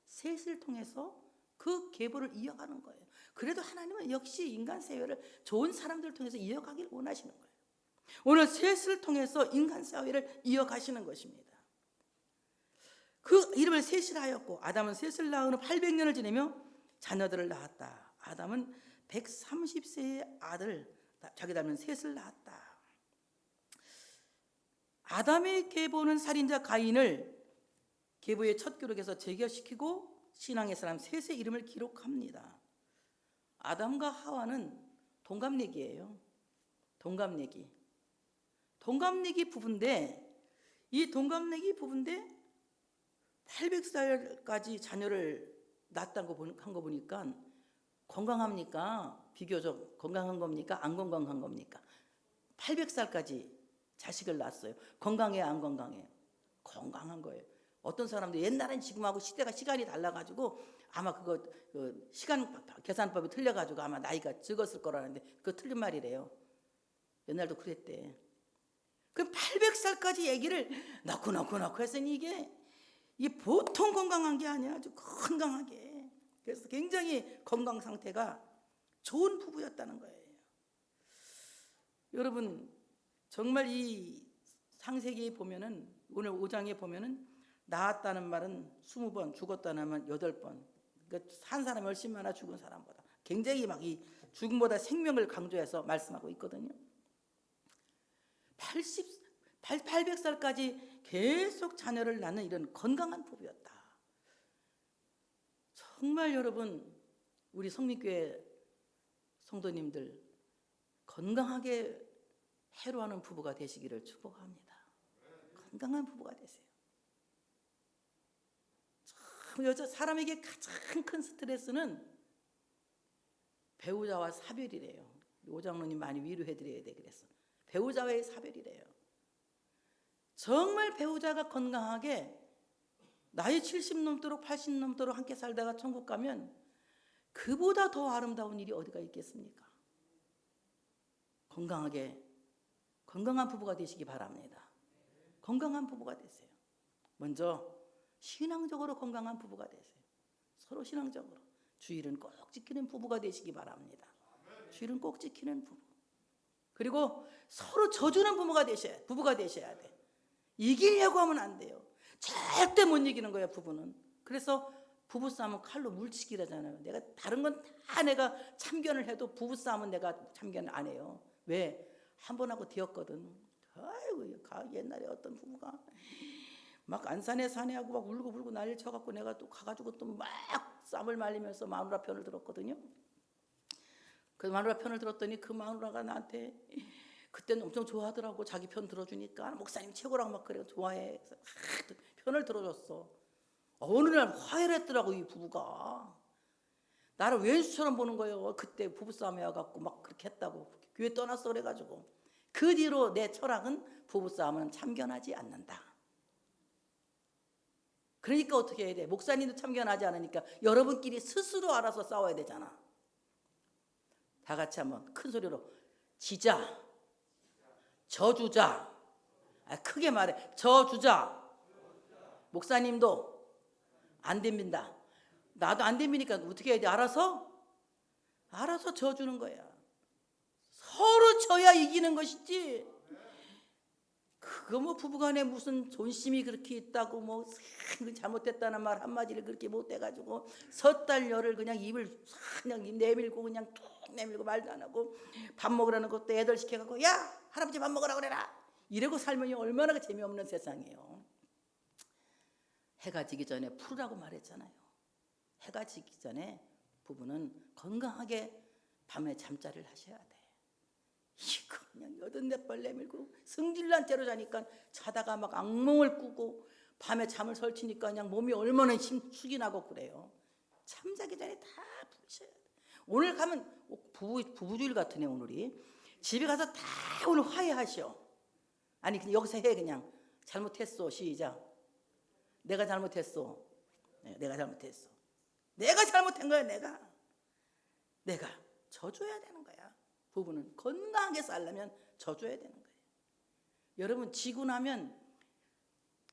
셋을 통해서 그 계보를 이어가는 거예요. 그래도 하나님은 역시 인간 사회를 좋은 사람들을 통해서 이어가길 원하시는 거예요. 오늘 셋을 통해서 인간 사회를 이어가시는 것입니다. 그 이름을 셋이라 하였고, 아담은 셋을 낳은 후 800년을 지내며 자녀들을 낳았다. 아담은 130세의 아들, 자기 닮은 셋을 낳았다. 아담의 계보는 살인자 가인을 계보의 첫 기록에서 제거시키고 신앙의 사람 셋의 이름을 기록합니다. 아담과 하와는 동갑내기예요. 동갑내기 부부인데, 이 동갑내기 부부인데 800살까지 자녀를 낳았다고 한 거 보니까 건강합니까? 비교적 건강한 겁니까? 안 건강한 겁니까? 800살까지 자식을 낳았어요. 건강해요? 안 건강해요? 건강한 거예요. 어떤 사람들 옛날엔 지금하고 시간이 달라가지고 아마 그 시간 계산법이 틀려가지고 아마 나이가 적었을 거라는데 그거 틀린 말이래요. 옛날도 그랬대. 그 800살까지 아기를 낳고 했으니 이게 보통 건강한 게 아니야. 아주 건강하게. 그래서 굉장히 건강 상태가 좋은 부부였다는 거예요. 여러분, 정말 이 창세기에 보면은, 오늘 5장에 보면은 낳았다는 말은 20번, 죽었다는 말은 8번. 그러니까 산 사람이 훨씬 많아, 죽은 사람보다. 굉장히 막 이 죽음보다 생명을 강조해서 말씀하고 있거든요. 800살까지 계속 자녀를 낳는 이런 건강한 부부였다. 정말 여러분, 우리 성민교회 성도님들 건강하게 해로하는 부부가 되시기를 축복합니다. 건강한 부부가 되세요. 참 사람에게 가장 큰 스트레스는 배우자와 사별이래요. 오장로님 많이 위로해드려야 돼. 그래서 배우자와의 사별이래요. 정말 배우자가 건강하게 나이 70 넘도록 80 넘도록 함께 살다가 천국 가면 그보다 더 아름다운 일이 어디가 있겠습니까? 건강한 부부가 되시기 바랍니다. 건강한 부부가 되세요. 먼저 신앙적으로 건강한 부부가 되세요. 서로 신앙적으로 주일은 꼭 지키는 부부가 되시기 바랍니다. 주일은 꼭 지키는 부부. 그리고 서로 져주는 부부가 되셔야 돼. 이기려고 하면 안 돼요. 절대 못 이기는 거야, 부부는. 그래서 부부싸움은 칼로 물치기라잖아요. 내가 다른 건 다 내가 참견을 해도 부부싸움은 내가 참견을 안 해요. 왜? 한 번 하고 뒤었거든. 아이고, 옛날에 어떤 부부가 막 안산에 사내하고 막 울고 난리 쳐갖고 내가 또 가가지고 또 막 쌈을 말리면서 마누라 편을 들었거든요. 그 마누라 편을 들었더니 그 마누라가 나한테 그때는 엄청 좋아하더라고. 자기 편 들어주니까 목사님 최고라고 막 그래 좋아해. 그래서 편을 들어줬어. 어느 날 화해를 했더라고. 이 부부가 나를 왼수처럼 보는 거예요. 그때 부부싸움이 와갖고 막 그렇게 했다고. 교회 떠났어 그래가지고. 그 뒤로 내 철학은 부부싸움은 참견하지 않는다. 그러니까 어떻게 해야 돼? 목사님도 참견하지 않으니까 여러분끼리 스스로 알아서 싸워야 되잖아. 다 같이 한번 큰 소리로 지자, 저주자. 크게 말해. 저주자. 목사님도 안 됩니다. 나도 안 됩니까? 어떻게 해야 돼? 알아서 져주는 거야. 서로 져야 이기는 것이지. 그거 뭐 부부간에 무슨 존심이 그렇게 있다고 뭐 잘못됐다는 말 한마디를 그렇게 못해가지고 섣달 열을 그냥 입을 그냥 내밀고 그냥 툭 내밀고 말도 안 하고 밥 먹으라는 것도 애들 시켜갖고 야 할아버지 밥 먹으라 그래라 이러고 살면 얼마나 재미없는 세상이에요. 해가 지기 전에 풀으라고 말했잖아요. 해가 지기 전에 부부는 건강하게 밤에 잠자리를 하셔야 돼. 이거 그냥 84발 내밀고 승질난 채로 자니까 자다가 막 악몽을 꾸고 밤에 잠을 설치니까 그냥 몸이 얼마나 숙이 나고 그래요. 잠자기 전에 다 부르셔야 돼. 오늘 가면 부부주일 같으네. 오늘이 집에 가서 다 오늘 화해하셔. 아니 그냥 여기서 해. 그냥 잘못했어. 시작. 내가 잘못했어. 내가 잘못했어. 내가 잘못한 거야. 내가 져줘야 되는 거야. 부부는 건강하게 살려면 져줘야 되는 거예요. 여러분 지고 나면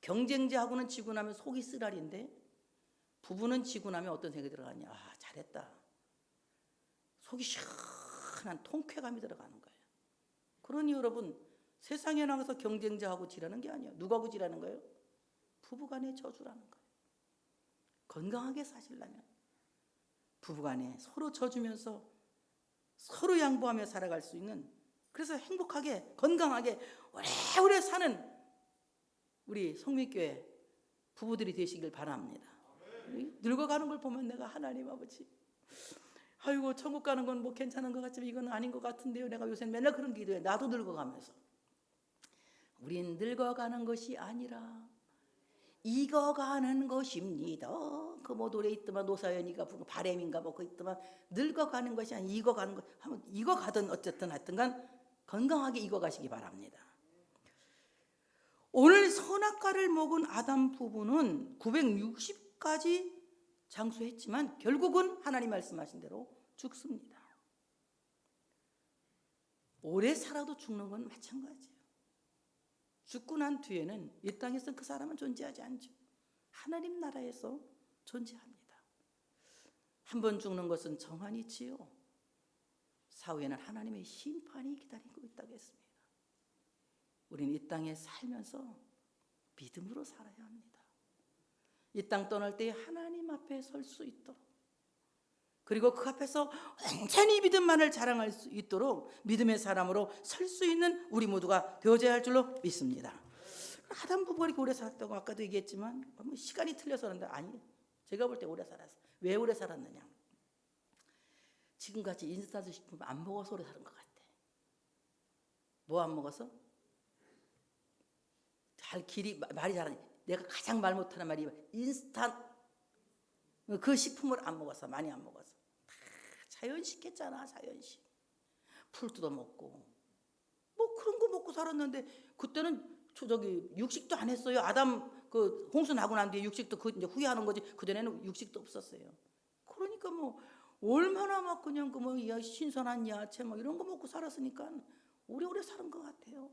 경쟁자하고는 지고 나면 속이 쓰라린데 부부는 지고 나면 어떤 생각이 들어가냐. 아 잘했다. 속이 시원한 통쾌감이 들어가는 거예요. 그러니 여러분 세상에 나가서 경쟁자하고 지라는 게 아니에요. 누구하고 지라는 거예요? 부부간에 져주라는 거예요. 건강하게 사시려면 부부간에 서로 져주면서 서로 양보하며 살아갈 수 있는, 그래서 행복하게 건강하게 오래오래 사는 우리 성민교회 부부들이 되시길 바랍니다. 늙어가는 걸 보면 내가 하나님 아버지 아이고 천국 가는 건 뭐 괜찮은 것 같지만 이건 아닌 것 같은데요. 내가 요새 맨날 그런 기도해. 나도 늙어가면서 우린 늙어가는 것이 아니라 익어가는 것입니다. 그 뭐 노래 있더만 노사연이가 부른 바램인가 뭐 그 있더만 늙어가는 것이 아니라 익어가는 것. 한번 익어가든 어쨌든 하여튼간 건강하게 익어가시기 바랍니다. 오늘 선악과를 먹은 아담 부부는 960까지 장수했지만 결국은 하나님 말씀하신 대로 죽습니다. 오래 살아도 죽는 건 마찬가지예요. 죽고 난 뒤에는 이 땅에서 그 사람은 존재하지 않죠. 하나님 나라에서 존재합니다. 한 번 죽는 것은 정한이지요. 사후에는 하나님의 심판이 기다리고 있다고 했습니다. 우리는 이 땅에 살면서 믿음으로 살아야 합니다. 이 땅 떠날 때 하나님 앞에 설 수 있도록, 그리고 그 앞에서 온전히 믿음만을 자랑할 수 있도록 믿음의 사람으로 설 수 있는 우리 모두가 되어져야 할 줄로 믿습니다. 아담 부부가 이렇게 오래 살았다고 아까도 얘기했지만 시간이 틀려서 그런데 아니, 제가 볼 때 오래 살았어요. 왜 오래 살았느냐? 지금같이 인스턴트 식품 안 먹어서 오래 사는 것 같아. 뭐 안 먹어서? 말이 잘하니 내가 가장 말 못하는 말이 인스턴트, 그 식품을 안 먹어서, 많이 안 먹어서. 다 자연식 했잖아. 자연식. 풀 뜯어 먹고 뭐 그런 거 먹고 살았는데 그때는 육식도 안 했어요. 아담 그 홍수 나고 난 뒤에 육식도 이제 후회하는 거지. 그전에는 육식도 없었어요. 그러니까 뭐 얼마나 막 그냥 그 뭐 신선한 야채 뭐 이런 거 먹고 살았으니까 오래오래 사는 것 같아요.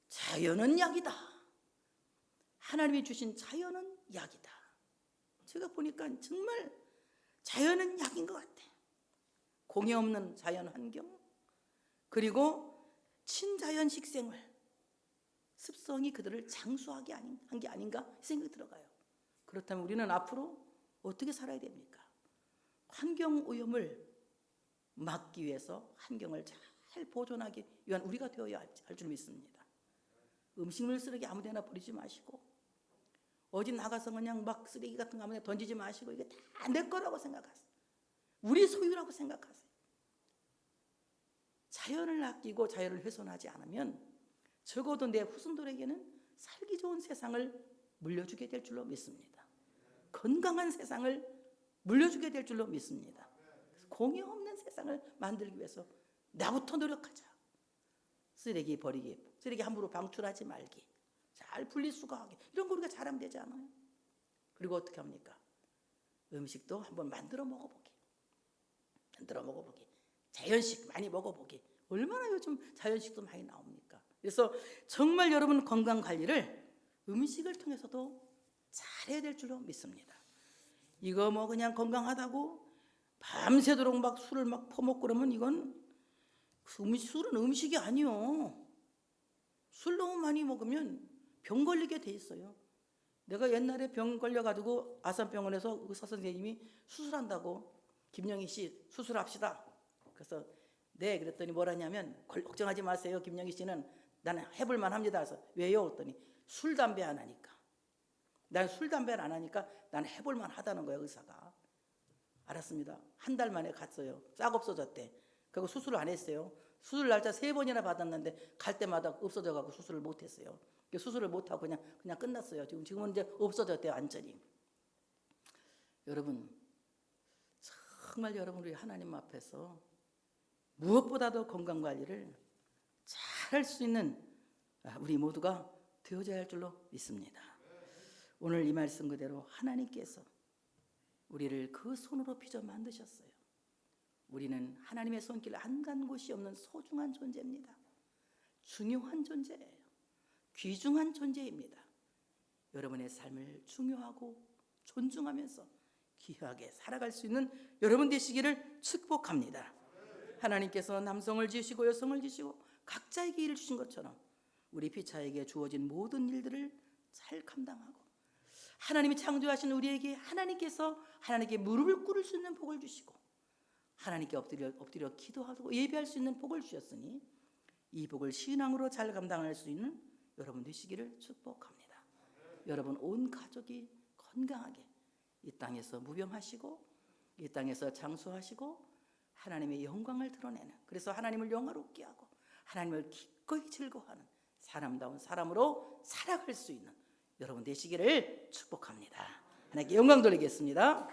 자연은 약이다. 하나님이 주신 자연은 약이다. 제가 보니까 정말 자연은 약인 것 같아. 공해 없는 자연 환경, 그리고 친자연식 생활, 습성이 그들을 장수하게 한 게 아닌가 생각이 들어가요. 그렇다면 우리는 앞으로 어떻게 살아야 됩니까? 환경 오염을 막기 위해서 환경을 잘 보존하기 위한 우리가 되어야 할 줄 믿습니다. 음식물 쓰레기 아무데나 버리지 마시고, 어디 나가서 그냥 막 쓰레기 같은 거 아무데나 던지지 마시고, 이게 다 내 거라고 생각하세요. 우리 소유라고 생각하세요. 자연을 아끼고 자연을 훼손하지 않으면 적어도 내 후손들에게는 살기 좋은 세상을 물려주게 될 줄로 믿습니다. 건강한 세상을 물려주게 될 줄로 믿습니다. 공해 없는 세상을 만들기 위해서 나부터 노력하자. 쓰레기 버리기 쓰레기 함부로 방출하지 말기, 잘 분리수거하기, 이런 거 우리가 잘하면 되지 않아요? 그리고 어떻게 합니까? 음식도 한번 만들어 먹어보기, 자연식 많이 먹어보기. 얼마나 요즘 자연식도 많이 나옵니까? 그래서 정말 여러분 건강관리를 음식을 통해서도 잘해야 될 줄로 믿습니다. 이거 뭐 그냥 건강하다고 밤새도록 막 술을 막 퍼먹고 그러면 이건 술은 음식이 아니요. 술 너무 많이 먹으면 병 걸리게 돼 있어요. 내가 옛날에 병 걸려가지고 아산병원에서 의사 선생님이 수술한다고, 김영희 씨 수술합시다. 그래서 네, 그랬더니 뭐라냐면, 걱정하지 마세요, 김영희 씨는 나는 해볼만 합니다. 그래서 왜요? 그랬더니 술, 담배 안 하니까. 난 술, 담배를 안 하니까 난 해볼만 하다는 거예요, 의사가. 알았습니다. 한 달 만에 갔어요. 싹 없어졌대. 그리고 수술을 안 했어요. 수술 날짜 3번이나 받았는데 갈 때마다 없어져가지고 수술을 못 했어요. 수술을 못 하고 그냥 끝났어요. 지금은 이제 없어졌대요, 완전히. 여러분, 정말 여러분 우리 하나님 앞에서 무엇보다도 건강 관리를 잘 할 수 있는 우리 모두가 되어져야 할 줄로 믿습니다. 오늘 이 말씀 그대로 하나님께서 우리를 그 손으로 빚어 만드셨어요. 우리는 하나님의 손길 안 간 곳이 없는 소중한 존재입니다. 중요한 존재예요. 귀중한 존재입니다. 여러분의 삶을 중요하고 존중하면서 귀하게 살아갈 수 있는 여러분 되시기를 축복합니다. 하나님께서 남성을 지으시고 여성을 지으시고 각자에게 일을 주신 것처럼 우리 피차에게 주어진 모든 일들을 잘 감당하고, 하나님이 창조하신 우리에게 하나님께서 하나님께 무릎을 꿇을 수 있는 복을 주시고, 하나님께 엎드려 기도하고 예배할 수 있는 복을 주셨으니 이 복을 신앙으로 잘 감당할 수 있는 여러분 되시기를 축복합니다. 여러분 온 가족이 건강하게 이 땅에서 무병하시고 이 땅에서 장수하시고 하나님의 영광을 드러내는, 그래서 하나님을 영화롭게 하고 하나님을 기꺼이 즐거워하는 사람다운 사람으로 살아갈 수 있는 여러분 되시기를 축복합니다. 하나님께 영광 돌리겠습니다.